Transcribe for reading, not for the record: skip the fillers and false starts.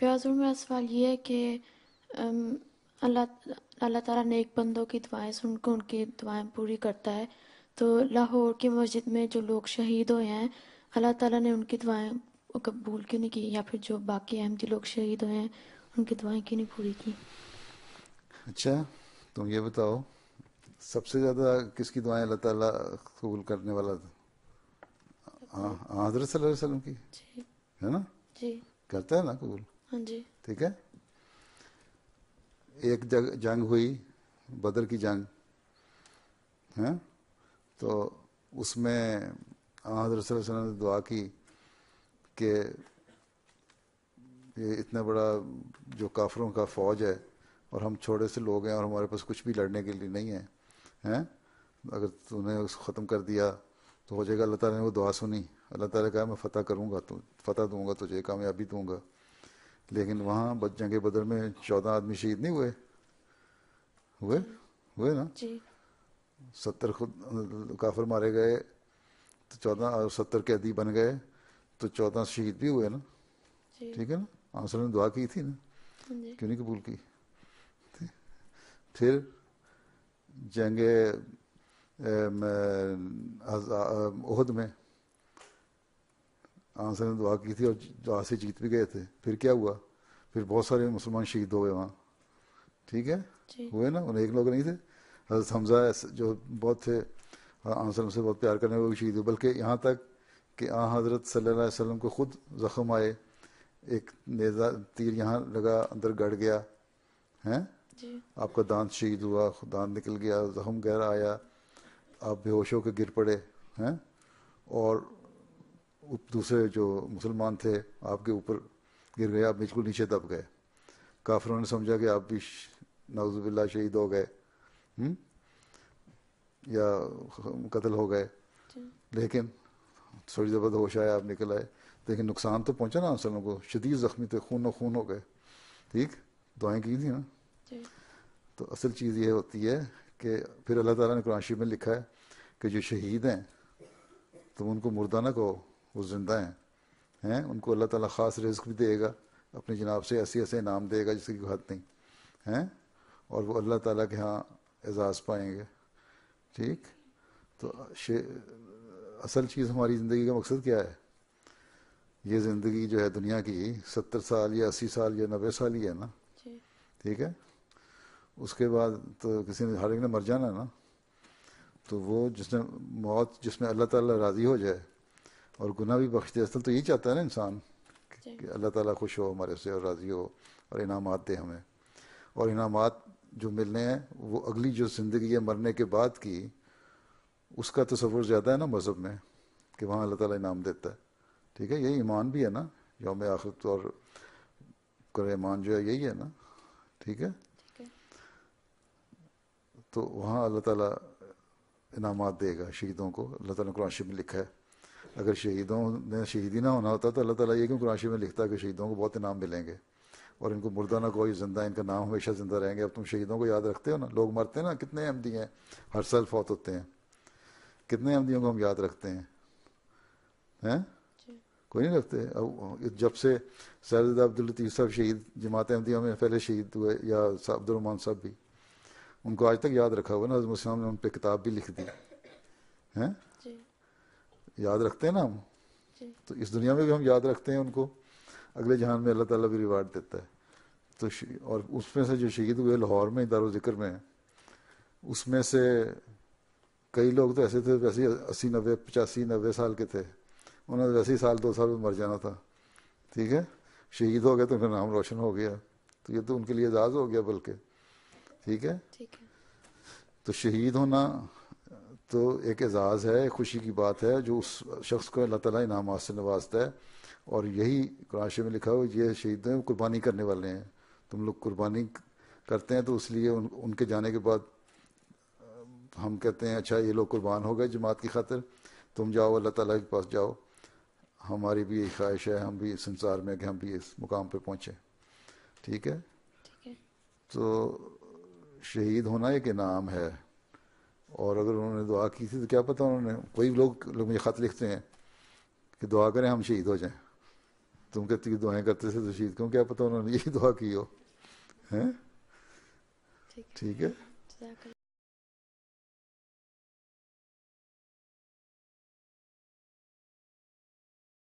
پھر حضور میرا سوال یہ ہے کہ اللہ اللہ تعالیٰ نیک بندوں کی دعائیں سن کے ان کی دعائیں پوری کرتا ہے، تو لاہور کی مسجد میں جو لوگ شہید ہوئے ہیں اللہ تعالیٰ نے ان کی دعائیں قبول کیوں نہیں کی، یا پھر جو باقی احمدی لوگ شہید ہوئے ہیں ان کی دعائیں کیوں نہیں پوری کی؟ اچھا، تم یہ بتاؤ، سب سے زیادہ کس کی دعائیں اللہ تعالیٰ قبول کرنے والا تھا؟ ہاں ہاں، حضرت صلی اللہ علیہ وسلم کی جی ہے نا، جی کرتا ہے نا قبول. ہاں جی ٹھیک ہے. ایک جنگ ہوئی، بدر کی جنگ ہے، تو جی اس میں حضرت صلی اللہ علیہ وسلم نے دعا کی کہ یہ اتنا بڑا جو کافروں کا فوج ہے اور ہم چھوٹے سے لوگ ہیں اور ہمارے پاس کچھ بھی لڑنے کے لیے نہیں ہے ہیں، اگر تو نے اس کو ختم کر دیا تو ہو جائے گا. اللہ تعالیٰ نے وہ دعا سنی، اللہ تعالیٰ کہا میں فتح کروں گا، تو فتح دوں گا تجھے، کامیابی دوں گا. لیکن وہاں جنگ بدر میں 14 آدمی شہید نہیں ہوئے؟ ہوئے جی ہوئے نا. جی 70 خود کافر مارے گئے تو 14 اور 70 قیدی بن گئے تو 14 شہید بھی ہوئے نا. جی ٹھیک ہے نا. آپ نے دعا کی تھی نا، ہاں جی کیوں نہیں قبول کی؟ پھر جنگ احد میں آپ نے دعا کی تھی اور دعا سے جیت بھی گئے تھے. پھر کیا ہوا؟ پھر بہت سارے مسلمان شہید ہو گئے وہاں. ٹھیک ہے، جی ہوئے نا. انہیں ایک لوگ نہیں تھے، حضرت حمزہ جو بہت تھے آنسر سے بہت پیار کرنے والے شہید ہوئے، بلکہ یہاں تک کہ حضرت صلی اللہ علیہ وسلم کو خود زخم آئے، ایک نیزہ تیر یہاں لگا اندر گڑ گیا ہیں، جی آپ کا دانت شہید ہوا، دانت نکل گیا، زخم گہرا آیا، آپ بے ہوش ہو کے گر پڑے ہیں، اور دوسرے جو مسلمان تھے آپ کے اوپر گر گئے، آپ بالکل نیچے دب گئے. کافروں نے سمجھا کہ آپ بھی نعوذ باللہ شہید ہو گئے یا قتل ہو گئے. جی لیکن تھوڑی دیر بعد ہوش آیا، آپ نکل آئے. لیکن نقصان تو پہنچا نا انسانوں کو، شدید زخمی تھے، خون و خون ہو گئے. ٹھیک، دعائیں کی تھی نا. جی تو اصل چیز یہ ہوتی ہے کہ پھر اللہ تعالیٰ نے قرآن شریف میں لکھا ہے کہ جو شہید ہیں تم ان کو مردہ نہ کہو، وہ زندہ ہیں. ان کو اللہ تعالیٰ خاص رزق بھی دے گا اپنی جناب سے، ایسے ایسے انعام دے گا جس کی کوئی حد نہیں ہیں، اور وہ اللہ تعالیٰ کے ہاں اعزاز پائیں گے. ٹھیک. تو اصل چیز ہماری زندگی کا مقصد کیا ہے؟ یہ زندگی جو ہے دنیا کی 70 سال یا 80 سال یا 90 سال ہی ہے نا. جی ٹھیک ہے. اس کے بعد تو کسی نے، ہر ایک نے مر جانا نا. تو وہ جس نے موت، جس میں اللہ تعالیٰ راضی ہو جائے اور گناہ بھی بخش دے، اصل تو یہی چاہتا ہے نا انسان جی کہ اللہ تعالیٰ خوش ہو ہمارے سے اور راضی ہو اور انعامات دے ہمیں. اور انعامات جو ملنے ہیں وہ اگلی جو زندگی ہے مرنے کے بعد کی، اس کا تصور زیادہ ہے نا مذہب میں، کہ وہاں اللہ تعالیٰ انعام دیتا ہے. ٹھیک ہے. یہی ایمان بھی ہے نا، یوم آخرت اور ایمان جو ہے یہی ہے نا. ٹھیک ہے. ٹھیک ہے تو وہاں اللہ تعالیٰ انعامات دے گا شہیدوں کو. اللہ تعالیٰ نے قرآن شریف میں لکھا ہے. اگر شہیدوں نے شہیدی نہ ہونا ہوتا تو اللہ تعالیٰ یہ کیوں قرآن شریف میں لکھتا ہے کہ شہیدوں کو بہت انعام ملیں گے اور ان کو مردہ نہ کوئی زندہ، ان کا نام ہمیشہ زندہ رہیں گے. اب تم شہیدوں کو یاد رکھتے ہو نا. لوگ مرتے ہیں نا، کتنے احمدی ہیں ہر سال فوت ہوتے ہیں، کتنے احمدیوں کو ہم یاد رکھتے ہیں؟ جی کوئی نہیں رکھتے. جب سے سید عبد اللطیف صاحب شہید جماعت احمدیہ میں پہلے شہید ہوئے، یا عبد الرحمان صاحب بھی، ان کو آج تک یاد رکھا ہوا نا. حضرت مسلم نے ان پہ کتاب بھی لکھ دی ہیں. جی یاد رکھتے ہیں نا ہم. جی تو اس دنیا میں بھی ہم یاد رکھتے ہیں ان کو، اگلے جہان میں اللہ تعالیٰ بھی ریوارڈ دیتا ہے. تو اور اس میں سے جو شہید ہوئے لاہور میں دار الذکر میں، اس میں سے کئی لوگ تو ایسے تھے ویسے 80 90 85 90 سال کے تھے، انہوں نے ویسے ہی سال 2 سال میں مر جانا تھا. ٹھیک ہے. شہید ہو گئے تو ان کا نام روشن ہو گیا. تو یہ تو ان کے لیے اعزاز ہو گیا بلکہ. ٹھیک ہے. ٹھیک ہے تو شہید ہونا تو ایک اعزاز ہے، خوشی کی بات ہے جو اس شخص کو اللہ تعالیٰ انعامات سے نوازتا ہے. اور یہی قرآن شریف میں لکھا ہو، یہ شہید ہیں قربانی کرنے والے ہیں. تم لوگ قربانی کرتے ہیں تو اس لیے ان کے جانے کے بعد ہم کہتے ہیں اچھا یہ لوگ قربان ہو گئے جماعت کی خاطر، تم جاؤ اللہ تعالیٰ کے پاس جاؤ. ہماری بھی ایک خواہش ہے، ہم بھی اس سنسار میں کہ ہم بھی اس مقام پہ پہنچیں. ٹھیک ہے. ٹھیک ہے تو شہید ہونا ایک انعام ہے. اور اگر انہوں نے دعا کی تھی تو کیا پتہ، انہوں نے، کوئی لوگ مجھے خط لکھتے ہیں کہ دعا کریں ہم شہید ہو جائیں. تم کہتی کہ دعائیں کرتے تھے تو شہید کیوں، کیا پتہ انہوں نے یہی دعا کی ہو. ہیں ٹھیک ہے. ٹھیک ہے. جزاک اللہ.